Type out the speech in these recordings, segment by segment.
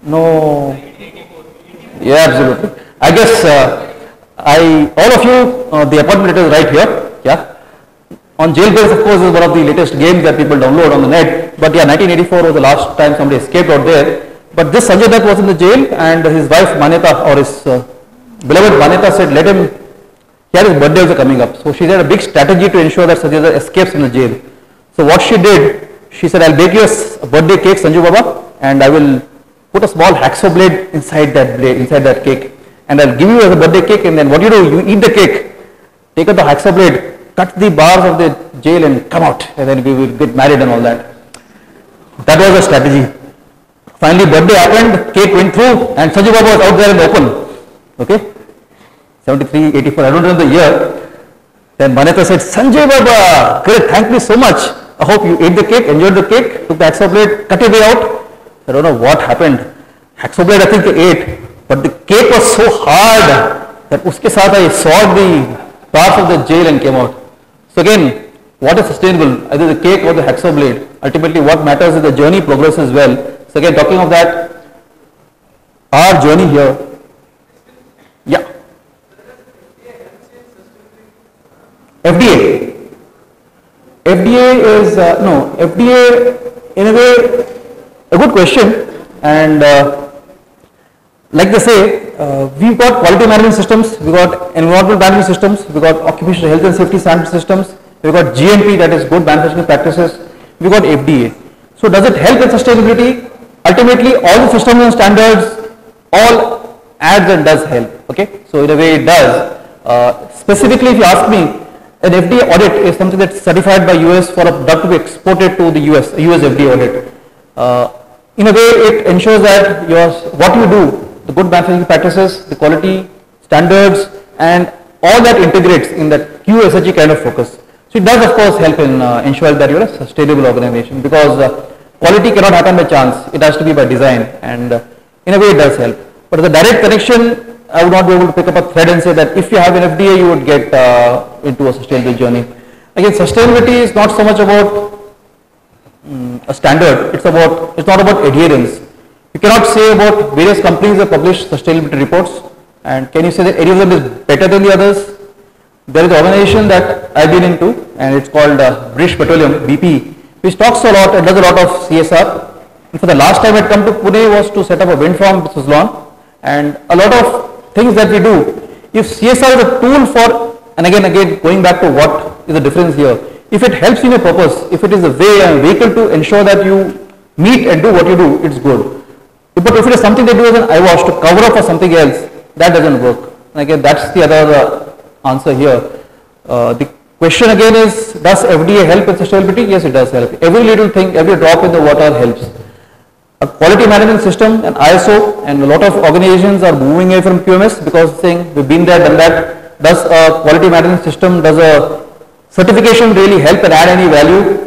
No. Yeah, absolutely. I guess all of you, the appointment letter is right here. Yeah. On Jailbreaks, of course, is one of the latest games that people download on the net. But yeah, 1984 was the last time somebody escaped out there. But this Sanjay Dutt was in the jail, and his wife Manyata, or his beloved Manyata, said, let him, he had his birthday also coming up. So she had a big strategy to ensure that Sanjay Dutt escapes from the jail. So what she did, she said, I'll bake you a birthday cake, Sanju Baba, and I will put a small hacksaw blade inside that cake. And I'll give you as a birthday cake, and then what you do, you eat the cake, take out the hacksaw blade, cut the bars of the jail and come out, and then we will get married and all that. That was the strategy. Finally, birthday happened, cake went through, and Sanju Baba was out there in the open. Okay? 73, 84, I don't know the year. Then Manyata said, Sanjay Baba, great, thank me so much. I hope you ate the cake, enjoyed the cake, took the hacksaw blade, cut your way out. I don't know what happened. Hacksaw blade I think they ate, but the cake was so hard that uske saath I sawed the bars of the jail and came out. So again, what is sustainable? Either the cake or the hacksaw blade. Ultimately what matters is the journey progresses well. So again, talking of that, our journey here, yeah. FDA. FDA is, no, FDA in a way, a good question, and like they say, we've got quality management systems, we've got environmental management systems, we've got occupational health and safety standard systems, we've got GMP, that is good manufacturing practices, we've got FDA. So does it help in sustainability? Ultimately, all the systems and standards, all adds and does help, okay? So in a way it does. Specifically if you ask me, an FDA audit is something that's certified by US for a drug to be exported to the US, a US FDA audit. In a way, it ensures that what you do, the good manufacturing practices, the quality standards, and all that integrates in that QSHG kind of focus. So it does, of course, help in ensuring that you're a sustainable organization, because quality cannot happen by chance; it has to be by design, and in a way, it does help. But the direct connection, I would not be able to pick up a thread and say that if you have an FDA, you would get into a sustainable journey. Again, sustainability is not so much about a standard, it's not about adherence. You cannot say about various companies that publish sustainability reports, and can you say that any of them is better than the others? There is an organization that I've been into, and it's called British Petroleum, BP, which talks a lot and does a lot of CSR. And for the last time I'd come to Pune was to set up a wind farm at Suzlon, and a lot of things that we do, if CSR is a tool for, and again going back to what is the difference here, if it helps in your purpose, if it is a way and vehicle to ensure that you meet and do what you do, it's good. But if it is something that you do as an eyewash to cover up for something else, that doesn't work. And again, that's the other answer here. The question again is, does FDA help in sustainability? Yes, it does help. Every little thing, every drop in the water helps. A quality management system, an ISO, and a lot of organizations are moving away from QMS because saying we've been there, done that. Does a quality management system, does a certification really help and add any value?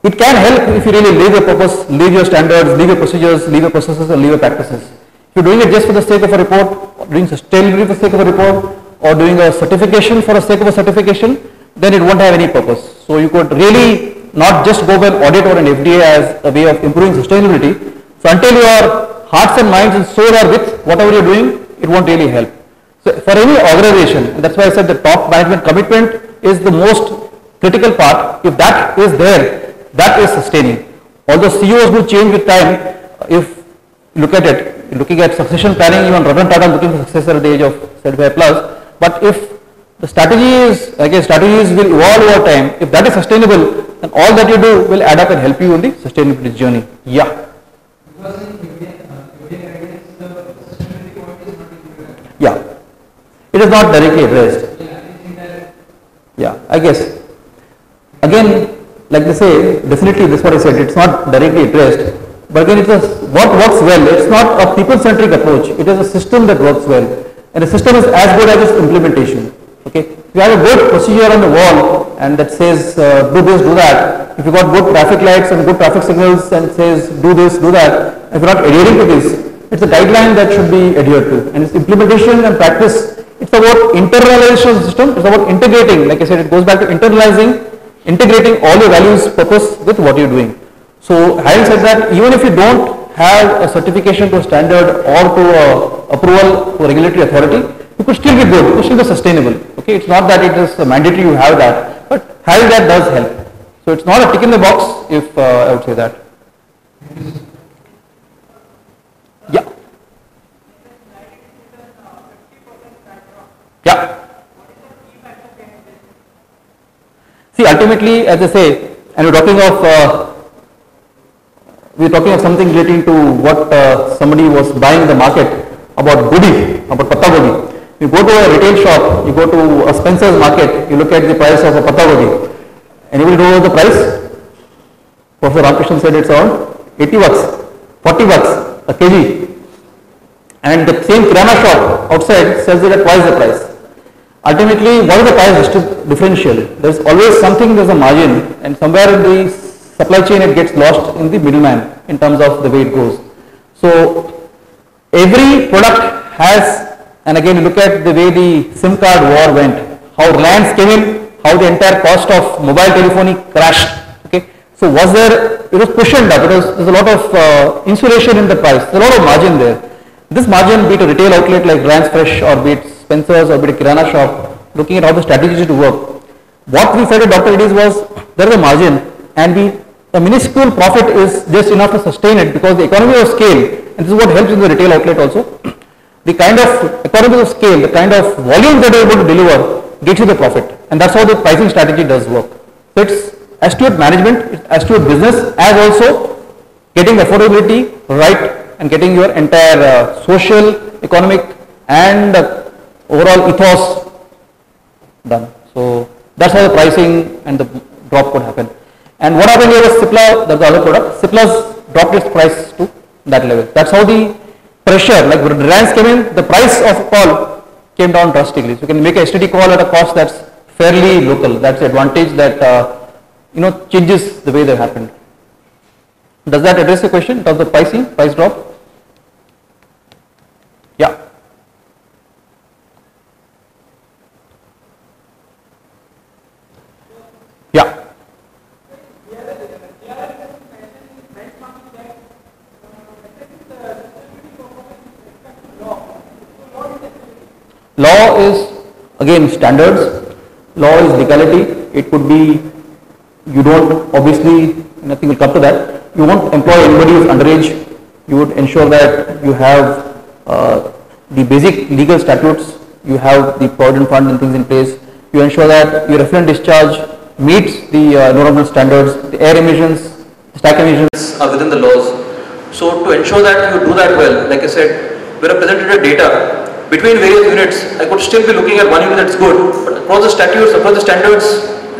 It can help if you really leave your purpose, leave your standards, leave your procedures, leave your processes, and leave your practices. If you're doing it just for the sake of a report, doing sustainability for the sake of a report, or doing a certification for the sake of a certification, then it won't have any purpose. So you could really not just go by an audit or an FDA as a way of improving sustainability. So until your hearts and minds and soul are with whatever you're doing, it won't really help. So for any organization, and that's why I said the top management commitment is the most critical part. If that is there, that is sustaining. Although CEOs do change with time, if you look at it, looking at succession planning, even Ratan Tata is looking for successor at the age of 75 plus. But if the strategy is, again, strategies will evolve over time, if that is sustainable, then all that you do will add up and help you in the sustainability journey. Yeah. Yeah. It is not directly addressed. Yeah, I guess. Again, like they say, definitely this is what I said, it's not directly addressed. But again, what works well. It's not a people-centric approach. It is a system that works well. And the system is as good as its implementation. Okay. If you have a good procedure on the wall and that says do this, do that. If you got good traffic lights and good traffic signals and says do this, do that. If you're not adhering to this, it's a guideline that should be adhered to. And its implementation and practice, it's about internalization of the system. It's about integrating. Like I said, it goes back to internalizing, integrating all your values, purpose with what you're doing. So having said that, even if you don't have a certification to a standard or to approval to a regulatory authority, you could still be good, you could still be sustainable. Okay, it's not that it is mandatory you have that, but having that does help. So it's not a tick in the box, if I would say that. Yeah. Yeah. See, ultimately, as I say, and we're talking of something relating to what somebody was buying in the market about gobi, about patta gobi. You go to a retail shop, you go to a Spencer's market, you look at the price of a patta gobi. Anybody know the price? Professor Ramakrishnan said it's around 80 bucks, 40 bucks a kg. And the same kirana shop outside sells it at twice the price. Ultimately, what is the price differential? There's always something, there's a margin, and somewhere in the supply chain it gets lost in the middleman in terms of the way it goes. So every product has, and again you look at the way the SIM card war went, how Reliance came in, how the entire cost of mobile telephony crashed. Okay, so was there, it was cushioned up, there's a lot of insulation in the price, there's a lot of margin there. This margin, be it a retail outlet like Reliance Fresh or be it Spencer's or be it a kirana shop, looking at how the strategy to work. What we said at Dr. Reddy's was, there is a margin and a minuscule profit is just enough to sustain it because the economy of scale, and this is what helps in the retail outlet also, the kind of economy of scale, the kind of volume that they are able to deliver gets you the profit, and that's how the pricing strategy does work. So it's astute management, it's astute business, as also getting affordability right and getting your entire social, economic and overall ethos done. So that's how the pricing and the drop could happen. And what happened here was Cipla, that's the other product, Cipla's dropped its price to that level. That's how the pressure, like when Reliance came in, the price of call came down drastically. So you can make a STD call at a cost that's fairly local. That's the advantage that changes the way that happened. Does that address the question in terms of pricing, price drop? Yeah. Yeah. Law is again standards, law is legality. It could be, you don't, obviously nothing will come to that. You won't employ anybody who is underage. You would ensure that you have the basic legal statutes, you have the provident fund and things in place. You ensure that your effluent discharge meets the environmental standards, the air emissions, the stack emissions are within the laws. So to ensure that you do that well, like I said, we represented data between various units. I could still be looking at one unit that's good, but across the statutes, across the standards,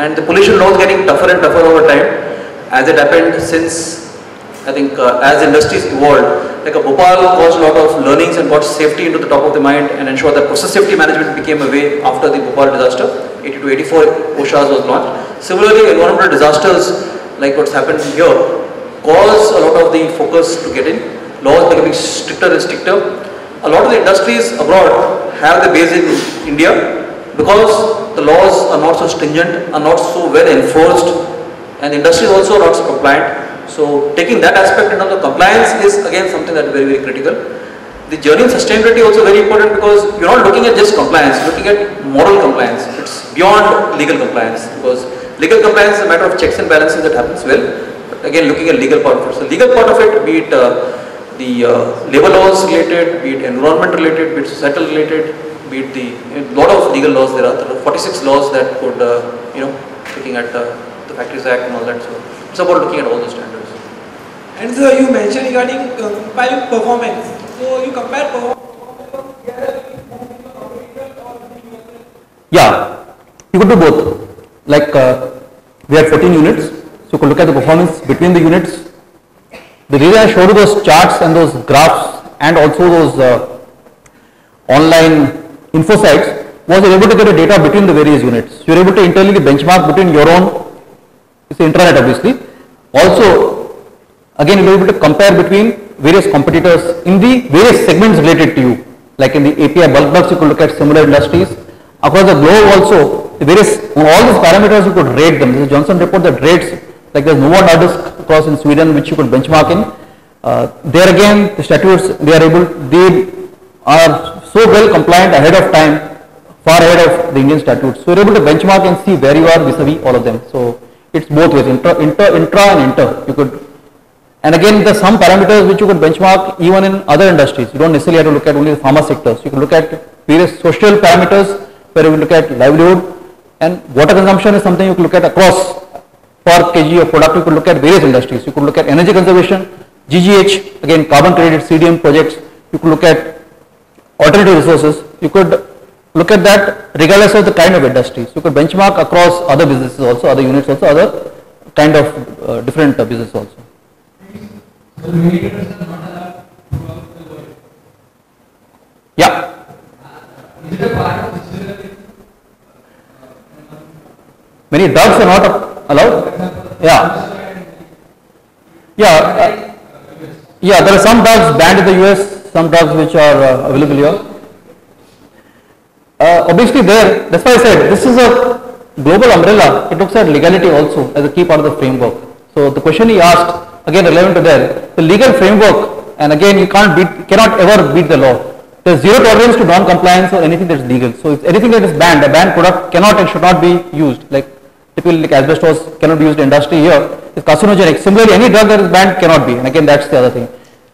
and the pollution laws getting tougher and tougher over time, as it happened since, I think, as industries evolved. Like a Bhopal caused a lot of learnings and got safety into the top of the mind and ensured that process safety management became a way after the Bhopal disaster. 82-84 OSHAs was launched. Similarly, environmental disasters like what's happened here cause a lot of the focus to get in. Laws becoming stricter and stricter. A lot of the industries abroad have the base in India because the laws are not so stringent, are not so well enforced, and the industry is also not so compliant. So taking that aspect in terms of compliance is again something that is very, very critical. The journey in sustainability also very important because you're not looking at just compliance, you're looking at moral compliance. It's beyond legal compliance because legal compliance is a matter of checks and balances that happens well. But again, looking at legal part of it. So legal part of it, be it the labor laws related, be it environment related, be it societal related, be it a lot of legal laws. There are 46 laws that could, looking at the Factories Act and all that. So it's about looking at all those standards. And so you mentioned regarding comparing performance. So you compare performance. Yeah, you could do both. Like we had 14 units, so you could look at the performance between the units. The reason I showed you those charts and those graphs and also those online info sites was you're able to get a data between the various units. So you're able to internally benchmark between your own, it's the intranet obviously. Also, again you're able to compare between various competitors in the various segments related to you. Like in the API bulk bugs, you could look at similar industries. Across the globe also, the various, on all these parameters you could rate them. This is Johnson report that rates, like there's Novo Nordisk across in Sweden which you could benchmark in. There again, the statutes, they are so well compliant ahead of time, far ahead of the Indian statutes. So you're able to benchmark and see where you are vis-a-vis all of them. So it's both ways, intra and inter. You could, and again, there are some parameters which you could benchmark even in other industries. You don't necessarily have to look at only the pharma sector. So you can look at various social parameters where you will look at livelihood, and water consumption is something you can look at across per kg of product. You could look at various industries. You could look at energy conservation, GGH, again carbon credit, CDM projects. You could look at alternative resources. You could look at that regardless of the kind of industry. So you could benchmark across other businesses also, other units also, other kind of different business also. Yeah. Many drugs are not allowed? Yeah. Yeah. Yeah, there are some drugs banned in the US, some drugs which are available here. Obviously that's why I said this is a global umbrella. It looks at legality also as a key part of the framework. So the question he asked, again relevant to that, the legal framework, and again you cannot ever beat the law. There's zero tolerance to non-compliance or anything that's legal. So if anything that is banned, a banned product cannot and should not be used. Like typically like asbestos cannot be used in industry here. It's carcinogenic. Similarly, any drug that is banned cannot be. And again, that's the other thing.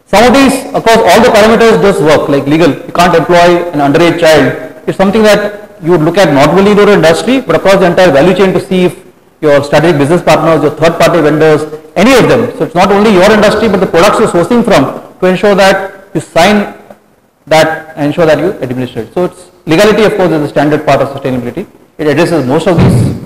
Some of these, across all the parameters, does work. Like legal, you can't employ an underage child. It's something that you would look at not only in your industry, but across the entire value chain to see if your strategic business partners, your third-party vendors, any of them. So it's not only your industry, but the products you're sourcing from to ensure that you sign that and ensure that you administer it. So it's legality, of course, is the standard part of sustainability. It addresses most of these.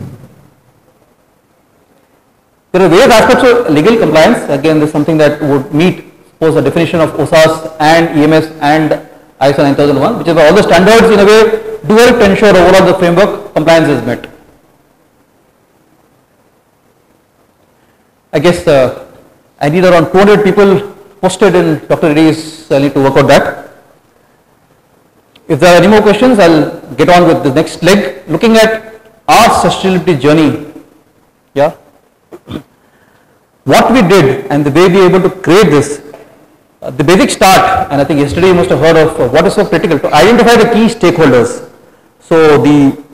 There are various aspects of legal compliance. Again, this is something that would meet, suppose, the definition of OSAS and EMS and ISO 9001, which is all the standards in a way do help to ensure overall the framework compliance is met. I guess I need around 200 people posted in Dr. Reddy's, so I need to work out that. If there are any more questions, I'll get on with the next leg, looking at our sustainability journey. Yeah. What we did and the way we were able to create this. The basic start, and I think yesterday you must have heard of what is so critical, to identify the key stakeholders. So the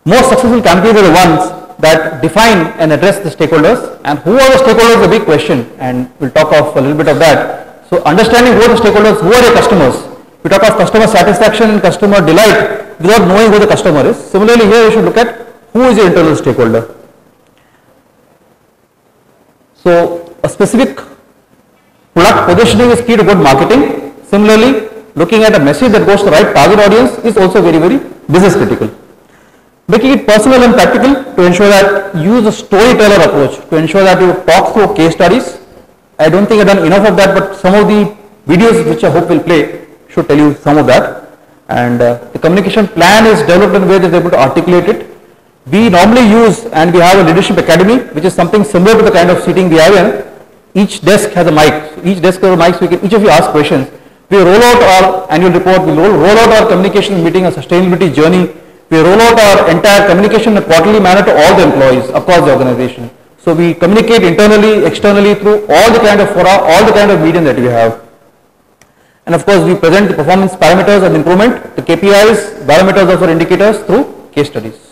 most successful campaigns are the ones that define and address the stakeholders, and who are the stakeholders is a big question, and we'll talk of a little bit of that. So understanding who are the stakeholders, who are your customers. We talk of customer satisfaction and customer delight without knowing who the customer is. Similarly here you should look at who is your internal stakeholder. So a specific product positioning is key to good marketing. Similarly, looking at a message that goes to the right target audience is also very, very business critical. Making it personal and practical to ensure that you use a storyteller approach to ensure that you talk through case studies. I don't think I've done enough of that, but some of the videos which I hope will play should tell you some of that. And the communication plan is developed in a way that is able to articulate it. We normally use, and we have a leadership academy, which is something similar to the kind of seating we have in. Each desk has a mic. Each desk has a mic, so each of you ask questions. We roll out our annual report. We roll out our communication meeting, a sustainability journey. We roll out our entire communication in a quarterly manner to all the employees across the organization. So we communicate internally, externally through all the kind of fora, all the kind of medium that we have. And of course, we present the performance parameters of improvement, the KPIs, parameters of our indicators through case studies.